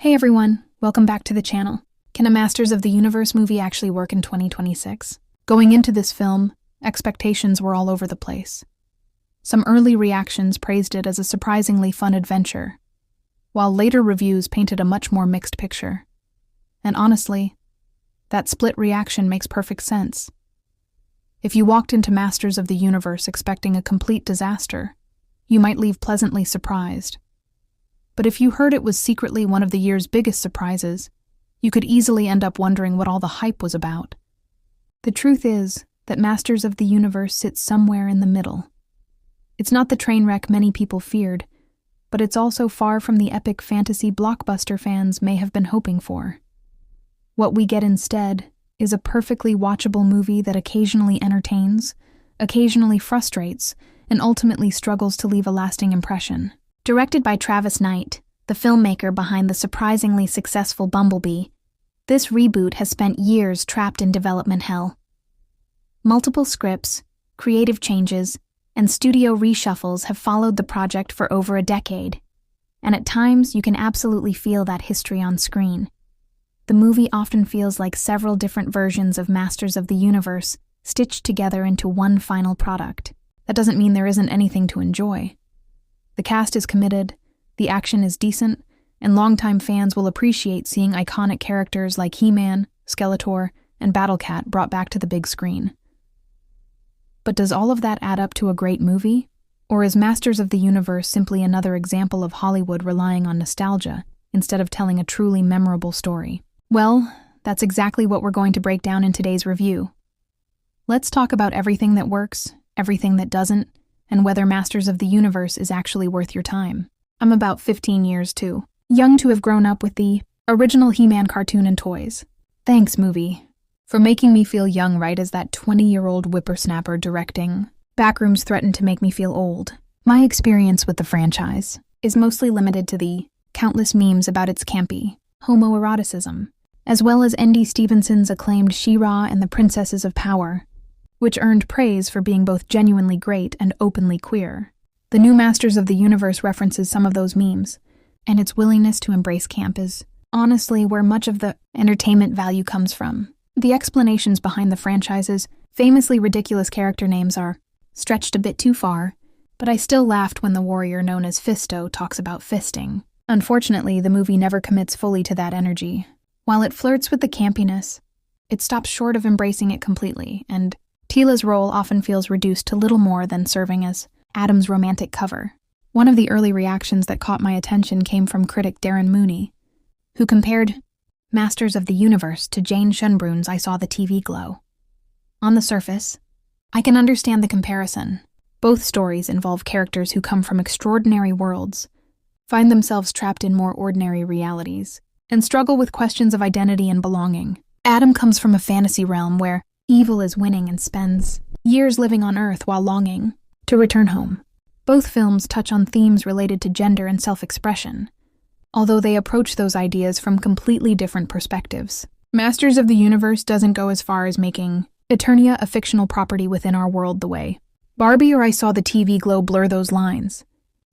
Hey everyone, welcome back to the channel. Can a Masters of the Universe movie actually work in 2026? Going into this film, expectations were all over the place. Some early reactions praised it as a surprisingly fun adventure, while later reviews painted a much more mixed picture. And honestly, that split reaction makes perfect sense. If you walked into Masters of the Universe expecting a complete disaster, you might leave pleasantly surprised. But if you heard it was secretly one of the year's biggest surprises, you could easily end up wondering what all the hype was about. The truth is that Masters of the Universe sits somewhere in the middle. It's not the train wreck many people feared, but it's also far from the epic fantasy blockbuster fans may have been hoping for. What we get instead is a perfectly watchable movie that occasionally entertains, occasionally frustrates, and ultimately struggles to leave a lasting impression. Directed by Travis Knight, the filmmaker behind the surprisingly successful Bumblebee, this reboot has spent years trapped in development hell. Multiple scripts, creative changes, and studio reshuffles have followed the project for over a decade, and at times you can absolutely feel that history on screen. The movie often feels like several different versions of Masters of the Universe stitched together into one final product. That doesn't mean there isn't anything to enjoy. The cast is committed, the action is decent, and longtime fans will appreciate seeing iconic characters like He-Man, Skeletor, and Battle-Cat brought back to the big screen. But does all of that add up to a great movie? Or is Masters of the Universe simply another example of Hollywood relying on nostalgia instead of telling a truly memorable story? Well, that's exactly what we're going to break down in today's review. Let's talk about everything that works, everything that doesn't, and whether Masters of the Universe is actually worth your time. I'm about 15 years, too young to have grown up with the original He-Man cartoon and toys. Thanks, movie, for making me feel young right as that 20-year-old whippersnapper directing. Backrooms threatened to make me feel old. My experience with the franchise is mostly limited to the countless memes about its campy homoeroticism, as well as N.D. Stevenson's acclaimed She-Ra and the Princesses of Power, which earned praise for being both genuinely great and openly queer. The new Masters of the Universe references some of those memes, and its willingness to embrace camp is honestly where much of the entertainment value comes from. The explanations behind the franchise's famously ridiculous character names are stretched a bit too far, but I still laughed when the warrior known as Fisto talks about fisting. Unfortunately, the movie never commits fully to that energy. While it flirts with the campiness, it stops short of embracing it completely, and Teela's role often feels reduced to little more than serving as Adam's romantic cover. One of the early reactions that caught my attention came from critic Darren Mooney, who compared Masters of the Universe to Jane Schönbrun's I Saw the TV Glow. On the surface, I can understand the comparison. Both stories involve characters who come from extraordinary worlds, find themselves trapped in more ordinary realities, and struggle with questions of identity and belonging. Adam comes from a fantasy realm where evil is winning and spends years living on Earth while longing to return home. Both films touch on themes related to gender and self-expression, although they approach those ideas from completely different perspectives. Masters of the Universe doesn't go as far as making Eternia a fictional property within our world the way Barbie or I Saw the TV Glow blur those lines,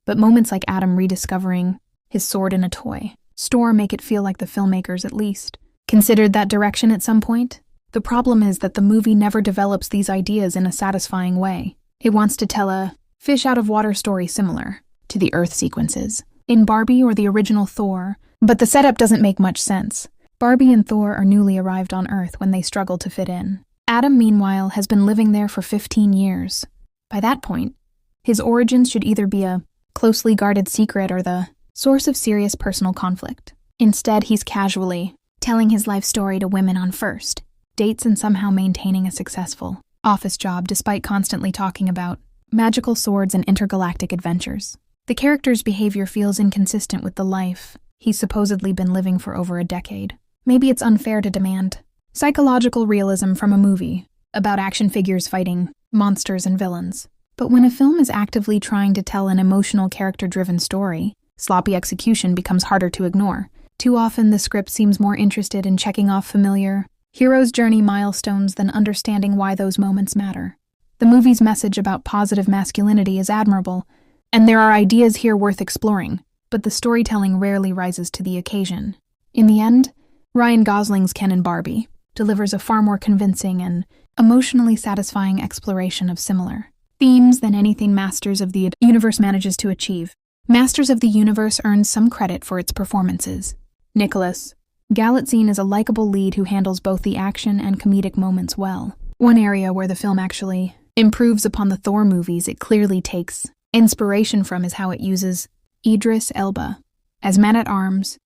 but moments like Adam rediscovering his sword in a toy store make it feel like the filmmakers at least considered that direction at some point. The problem is that the movie never develops these ideas in a satisfying way. It wants to tell a fish-out-of-water story similar to the Earth sequences in Barbie or the original Thor, but the setup doesn't make much sense. Barbie and Thor are newly arrived on Earth when they struggle to fit in. Adam, meanwhile, has been living there for 15 years. By that point, his origins should either be a closely guarded secret or the source of serious personal conflict. Instead, he's casually telling his life story to women on first dates and somehow maintaining a successful office job despite constantly talking about magical swords and intergalactic adventures. The character's behavior feels inconsistent with the life he's supposedly been living for over a decade. Maybe it's unfair to demand psychological realism from a movie about action figures fighting monsters and villains. But when a film is actively trying to tell an emotional character-driven story, sloppy execution becomes harder to ignore. Too often the script seems more interested in checking off familiar hero's journey milestones than understanding why those moments matter. The movie's message about positive masculinity is admirable, and there are ideas here worth exploring, but the storytelling rarely rises to the occasion. In the end, Ryan Gosling's Ken and Barbie delivers a far more convincing and emotionally satisfying exploration of similar themes than anything Masters of the Universe manages to achieve. Masters of the Universe earns some credit for its performances. Nicholas Galitzine is a likable lead who handles both the action and comedic moments well. One area where the film actually improves upon the Thor movies it clearly takes inspiration from is how it uses Idris Elba. As Man-at-Arms,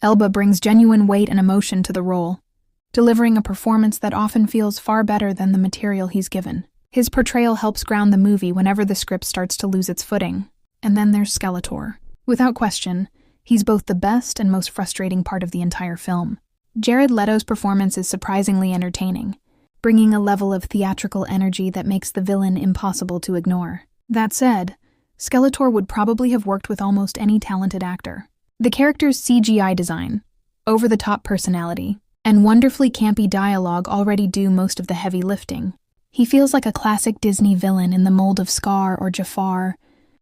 Elba brings genuine weight and emotion to the role, delivering a performance that often feels far better than the material he's given. His portrayal helps ground the movie whenever the script starts to lose its footing. And then there's Skeletor. Without question, he's both the best and most frustrating part of the entire film. Jared Leto's performance is surprisingly entertaining, bringing a level of theatrical energy that makes the villain impossible to ignore. That said, Skeletor would probably have worked with almost any talented actor. The character's CGI design, over-the-top personality, and wonderfully campy dialogue already do most of the heavy lifting. He feels like a classic Disney villain in the mold of Scar or Jafar,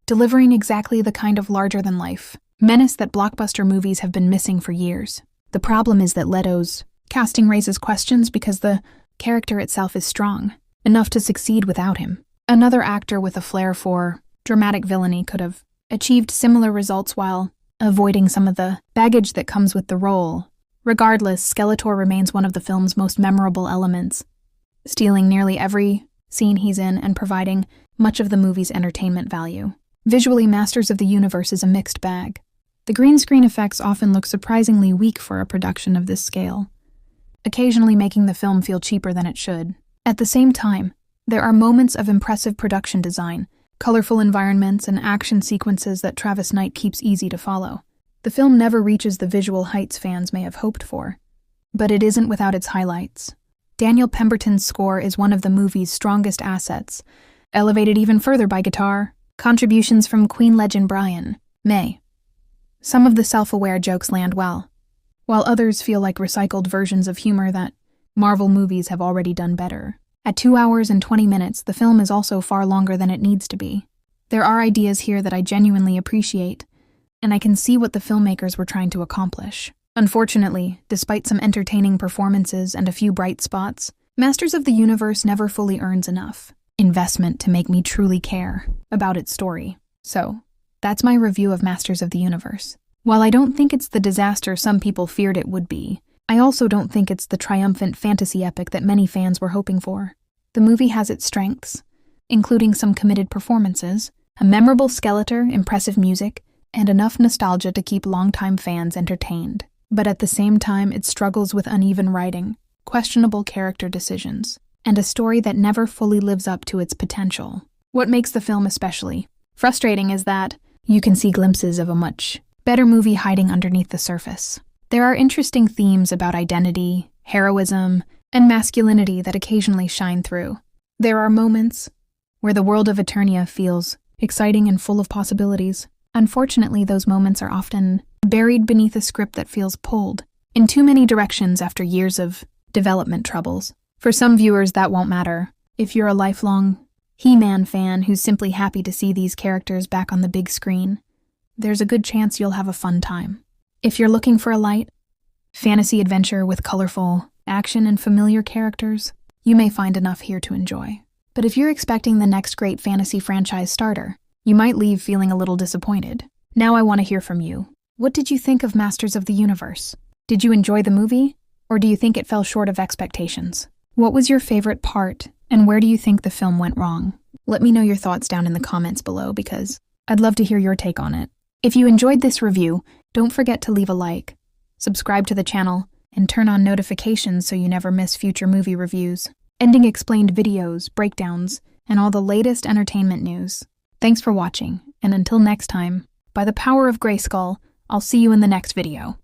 delivering exactly the kind of larger-than-life menace that blockbuster movies have been missing for years. The problem is that Leto's casting raises questions because the character itself is strong, enough to succeed without him. Another actor with a flair for dramatic villainy could have achieved similar results while avoiding some of the baggage that comes with the role. Regardless, Skeletor remains one of the film's most memorable elements, stealing nearly every scene he's in and providing much of the movie's entertainment value. Visually, Masters of the Universe is a mixed bag. The green screen effects often look surprisingly weak for a production of this scale, occasionally making the film feel cheaper than it should. At the same time, there are moments of impressive production design, colorful environments, and action sequences that Travis Knight keeps easy to follow. The film never reaches the visual heights fans may have hoped for, but it isn't without its highlights. Daniel Pemberton's score is one of the movie's strongest assets, elevated even further by guitar contributions from Queen legend Brian May. Some of the self-aware jokes land well, while others feel like recycled versions of humor that Marvel movies have already done better. At 2 hours and 20 minutes, the film is also far longer than it needs to be. There are ideas here that I genuinely appreciate, and I can see what the filmmakers were trying to accomplish. Unfortunately, despite some entertaining performances and a few bright spots, Masters of the Universe never fully earns enough investment to make me truly care about its story. So, that's my review of Masters of the Universe. While I don't think it's the disaster some people feared it would be, I also don't think it's the triumphant fantasy epic that many fans were hoping for. The movie has its strengths, including some committed performances, a memorable Skeletor, impressive music, and enough nostalgia to keep longtime fans entertained. But at the same time, it struggles with uneven writing, questionable character decisions, and a story that never fully lives up to its potential. What makes the film especially frustrating is that you can see glimpses of a much better movie hiding underneath the surface. There are interesting themes about identity, heroism, and masculinity that occasionally shine through. There are moments where the world of Eternia feels exciting and full of possibilities. Unfortunately, those moments are often buried beneath a script that feels pulled in too many directions after years of development troubles. For some viewers, that won't matter. If you're a lifelong He-Man fan who's simply happy to see these characters back on the big screen, there's a good chance you'll have a fun time. If you're looking for a light fantasy adventure with colorful action and familiar characters, you may find enough here to enjoy. But if you're expecting the next great fantasy franchise starter, you might leave feeling a little disappointed. Now I want to hear from you. What did you think of Masters of the Universe? Did you enjoy the movie, or do you think it fell short of expectations? What was your favorite part, and where do you think the film went wrong? Let me know your thoughts down in the comments below because I'd love to hear your take on it. If you enjoyed this review, don't forget to leave a like, subscribe to the channel, and turn on notifications so you never miss future movie reviews, ending explained videos, breakdowns, and all the latest entertainment news. Thanks for watching, and until next time, by the power of Grayskull, I'll see you in the next video.